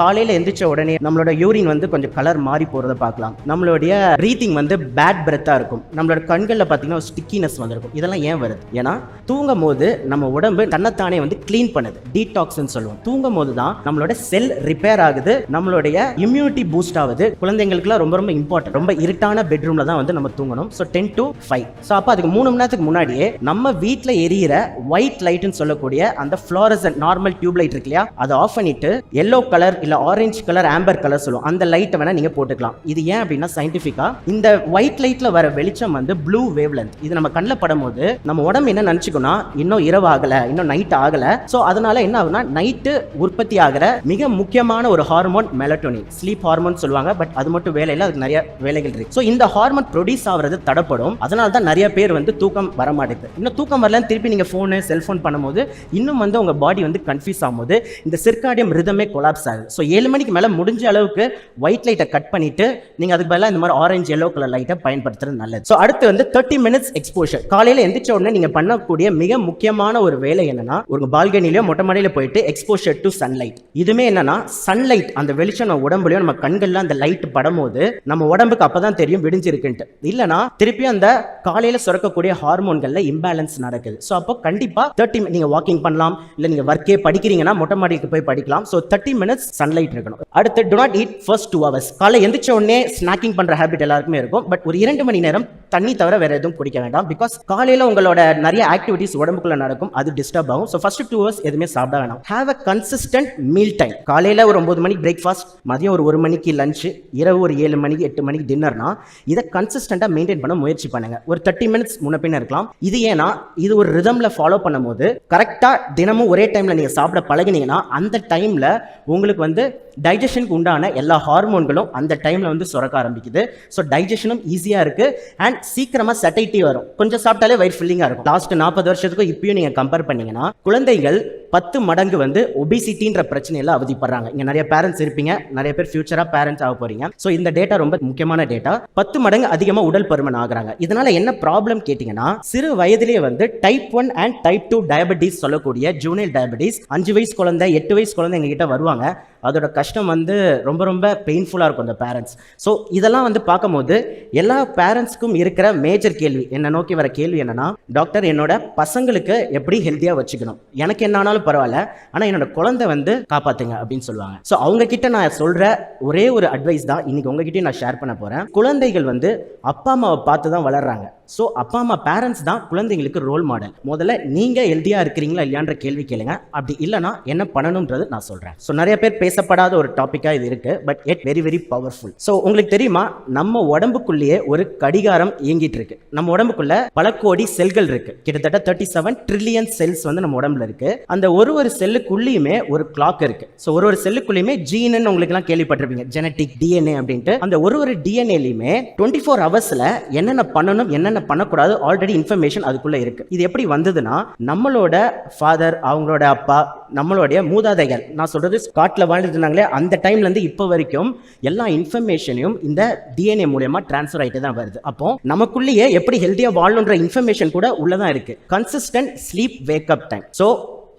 காலையில எந்திரிச்ச உடனே நம்மளோட யூரின் வந்து கொஞ்சம் கலர் மாறி போறத பார்க்கலாம். நம்மளுடைய பிரீத்திங் வந்து பேட் பிரெத்தா இருக்கும். நம்மளோட கண்கள்ல பாத்தீங்கன்னா ஸ்டிக்கினஸ் வந்திருக்கும். இதெல்லாம் ஏன் வருது? ஏன்னா தூங்கும் போது நம்ம உடம்பு தன்னைத்தானே வந்து கிளீன் பண்ணுது, டீடாக்ஸ்ன்னு சொல்லுவோம். தூங்கும் போது தான் நம்மளோட செல் ரிப்பேர் ஆகுது, நம்மளுடைய இம்யூனிட்டி பூஸ்ட் ஆகுது. குழந்தைங்களுக்குலாம் ரொம்ப ரொம்ப இம்பார்ட்டன்ட். ரொம்ப இருட்டான பெட்ரூம்ல தான் வந்து நம்ம தூங்கணும். So 10 to 5. ஸோ அப்போ அதுக்கு 3 மணி நேரத்துக்கு முன்னாடியே நம்ம வீட்டில் எரியிற ஒயிட் லைட்னு சொல்லக்கூடிய அந்த ஃப்ளோரசன்ட் நார்மல் டியூப் லைட் இருக்கு இல்லையா, அதை ஆஃப் பண்ணிட்டு எல்லோ கலர் இல்ல ஆரஞ்சு கலர், ஆம்பர் கலர் சொல்லுவோம், அந்த லைட்டை வேணா நீங்க போட்டுக்கலாம். இது ஏன் அப்படின்னா சயின்டிஃபிக்கா இந்த ஒயிட் லைட்ல வர வெளிச்சம் வந்து ப்ளூ வேவ் லென்த். இது நம்ம கண்ணில் படும்போது நம்ம உடம்பு என்ன நினைச்சுக்கோனா இன்னும் இரவு ஆகல, இன்னும் நைட் ஆகல. ஸோ அதனால என்ன ஆகுனா நைட்டு உற்பத்தி ஆகிற மிக முக்கியமான ஒரு ஹார்மோன் மெலட்டோனின், ஸ்லீப் ஹார்மோன் சொல்லுவாங்க. பட் அது மட்டும் வேலை இல்லை, அதுக்கு நிறைய வேலைகள் இருக்கு. ஸோ இந்த ஹார்மோன் ப்ரொடியூஸ் ஆகிறது தடப்படும். அதனால தான் நிறைய பேர் வந்து தூக்கம் வர மாட்டேங்குது. இன்னும் தூக்கம் வரலன்னு திருப்பி நீங்க போனு செல்போன் பண்ணும்போது இன்னும் வந்து உங்க பாடி வந்து கன்ஃபியூஸ் ஆகும்போது இந்த சிர்காடியம் ரிதமே கொலாப்ஸ் ஆகுது. ஸோ 7 மணிக்கு மேலே முடிஞ்ச அளவுக்கு ஒயிட் லைட்டை கட் பண்ணிட்டு நீங்கள் அதுக்கு பதிலாக இந்த மாதிரி ஆரஞ்சு எல்லோ கலர் லைட்டை பயன்படுத்துறது நல்லது. ஸோ அடுத்து வந்து 30 மினிட்ஸ் எக்ஸ்போஷர். காலையில் எந்திரிச்ச உடனே நீங்கள் பண்ணக்கூடிய மிக முக்கியமான ஒரு வேலை என்னன்னா, ஒரு பால்கனிலையோ மொட்டை மாடியில போயிட்டு எக்ஸ்போஷர் டு சன்லைட். இதுமே என்னன்னா சன்லைட் அந்த வெளிச்சம் நம்ம உடம்புலையும் நம்ம கண்கள்ல அந்த லைட் படும்போது நம்ம உடம்புக்கு அப்பதான் தெரியும் விடிஞ்சிருக்குன்ட்டு. இல்லைனா திருப்பி அந்த காலையில் சுரக்கக்கூடிய ஹார்மோன்கள்ல இம்பேலன்ஸ் நடக்குது. ஸோ அப்போ கண்டிப்பா 30 நீங்க வாக்கிங் பண்ணலாம், இல்லை நீங்க ஒர்க்கே படிக்கிறீங்கன்னா மொட்டை மாடிக்கு போய் படிக்கலாம். ஸோ 30 மினிட்ஸ் சன்லைட் இருக்கணும். அடுத்து do not eat first 2 hours. காலை எந்திரிச்ச உடனே ஸ்நாக்கிங் பண்ற ஹேபிட் எல்லாருக்குமே இருக்கும். பட் ஒரு 2 மணி நேரம் தண்ணி தவிர வேற எதுவும் குடிக்க வேண்டாம். பிகாஸ் காலையில உங்களோட நிறைய ஆக்டிவிட்டிஸ் உடம்புக்குள்ள நடக்கும், அது டிஸ்டர்ப் ஆகும். ஸோ ஃபர்ஸ்ட் 2 hours எதுவுமே சாப்பிட வேணாம். Have a consistent meal time. காலையில ஒரு 9 மணிக்கு பிரேக்ஃபாஸ்ட், மதியம் ஒரு 1 மணிக்கு லஞ்ச், இரவு ஒரு 7 மணிக்கு 8 மணிக்கு டின்னர்னா இதை கன்சிஸ்டண்டா மெயின்டைன் பண்ண முயற்சி பண்ணுங்க. ஒரு 30 மினிட்ஸ் முன்ன பின்ன இருக்கலாம். இது ஏன்னா இது ஒரு ரிதம்ல ஃபாலோ பண்ணும்போது கரெக்டா தினமும் ஒரே டைம்ல நீங்க சாப்பிட பழகினீங்கன்னா அந்த டைம்ல உங்களுக்கு வந்து டைஜஷனுக்கு உண்டான எல்லா ஹார்மோன்களும் அந்த டைம்ல வந்து சுரக்க ஆரம்பிக்குது. ஸோ டைஜஷனும் ஈஸியா இருக்கு அண்ட் சீக்கிரமா சட்டைட்டி வரும். கொஞ்சம் சாப்பிட்டாலே வயிறு ஃபில்லிங்கா இருக்கும். லாஸ்ட் 40 வருஷத்துக்கும் இப்பயும் நீங்க கம்பேர் பண்ணீங்கன்னா குழந்தைகள் 10 மடங்கு வந்து ஒபிசிட்டின்ற பிரச்சனையில அவதிப்படுறாங்க. இங்க நிறைய பேரண்ட்ஸ் இருப்பீங்க, நிறைய பேர் ஃபியூச்சரா பேரண்ட்ஸ் ஆக போறீங்க. ஸோ இந்த டேட்டா ரொம்ப முக்கியமான டேட்டா. 10 மடங்கு அதிகமா உடல் பருமன் ஆகுறாங்க. இதனால என்ன ப்ராப்ளம் கேட்டீங்கன்னா, சிறு வயதிலேயே வந்து டைப் 1 அண்ட் டைப் 2 டயபெட்டிஸ் சொல்லக்கூடிய ஜூனியல் டயபெட்டிஸ் 5 வயசு குழந்தை 8 வயசு குழந்தை எங்க கிட்ட வருவாங்க. அதோட கஷ்டம் வந்து ரொம்ப ரொம்ப பெயின்ஃபுல்லாக இருக்கும் அந்த பேரண்ட்ஸ். ஸோ இதெல்லாம் வந்து பார்க்கும்போது எல்லா பேரண்ட்ஸ்க்கும் இருக்கிற மேஜர் கேள்வி, என்ன நோக்கி வர கேள்வி என்னன்னா, டாக்டர் என்னோட பசங்களுக்கு எப்படி ஹெல்த்தியாக வச்சுக்கணும், எனக்கு என்ன ஆனாலும் பரவாயில்ல, ஆனால் என்னோட குழந்தை வந்து காப்பாத்துங்க அப்படின்னு சொல்லுவாங்க. ஸோ அவங்க கிட்ட நான் சொல்ற ஒரே ஒரு அட்வைஸ் தான் இன்னைக்கு உங்ககிட்டயும் நான் ஷேர் பண்ண போறேன். குழந்தைகள் வந்து அப்பா அம்மாவை பார்த்து தான் வளர்றாங்க. ஸோ அப்பா அம்மா பேரண்ட்ஸ் தான் குழந்தைங்களுக்கு ரோல் மாடல். முதல்ல நீங்க ஹெல்த்தியா இருக்கிறீங்களா இல்லையான்ற கேள்வி கேளுங்க. அப்படி இல்லைனா என்ன பண்ணணும்ன்றது நான் சொல்றேன். ஸோ நிறைய பேர் பேசப்படாத ஒரு டாபிக்கா இது இருக்கு, but it very very powerful. So உங்களுக்கு தெரியுமா, நம்ம உடம்புக்குள்ளேயே ஒரு கடிகாரம் இயங்கிட்டு இருக்கு. நம்ம உடம்புக்குள்ள பல கோடி செல்கள் இருக்கு. கிட்டத்தட்ட 37 ட்ரில்லியன் செல்ஸ் வந்து நம்ம உடம்புல இருக்கு. அந்த ஒரு செல்லுக்குள்ளேயுமே ஒரு கிளாக் இருக்கு. ஸோ ஒரு செல்லுக்குள்ளேயுமே ஜீன் உங்களுக்கு எல்லாம் கேள்விப்பட்டிருப்பீங்க, ஜெனட்டிக் டிஎன்ஏ அப்படின்ட்டு. அந்த ஒரு டிஎன்ஏலையுமே 24 ஹவர்ஸ்ல என்னென்ன பண்ணணும் என்னென்ன பண்ணக்கூடாது ஆல்ரெடி இன்ஃபர்மேஷன் அதுக்குள்ள இருக்கு. இது எப்படி வந்ததுன்னா, நம்மளோட ஃபாதர், அவங்களோட அப்பா, நம்மளுடைய மூதாதைகள், நான் சொல்றது காட்டுல வாழ்ந்துட்டு இருந்தாங்களே அந்த டைம்ல இருந்து இப்போ வரைக்கும் எல்லா இன்ஃபர்மேஷனையும் இந்த டிஎன்ஏ மூலமா டிரான்ஸ்ஃபர் ஆயிட்டு தான் வருது. அப்போ நமக்குள்ளேயே எப்படி ஹெல்த்தியா வாழணுன்ற இன்ஃபர்மேஷன் கூட உள்ளதான் இருக்கு. Consistent sleep wake up time. So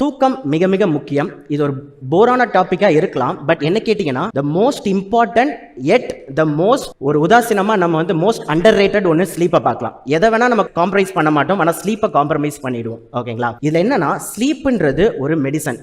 தூக்கம் மிக மிக முக்கியம். இது ஒரு போரான டாபிக்கா இருக்கலாம், பட் என்ன கேட்டீங்கன்னா the most important yet the most ஒரு உதாசீனமா நம்ம வந்து மோஸ்ட் அண்டர் ரேட்டட் ஒன்று ஸ்லீப்பை பார்க்கலாம். எதை வேணா நம்ம காம்ப்ரமைஸ் பண்ண மாட்டோம், ஆனால் ஸ்லீப்பை காம்ப்ரமைஸ் பண்ணிடுவோம். ஓகேங்களா? இதுல என்னன்னா ஸ்லீப்ன்றது ஒரு மெடிசன்.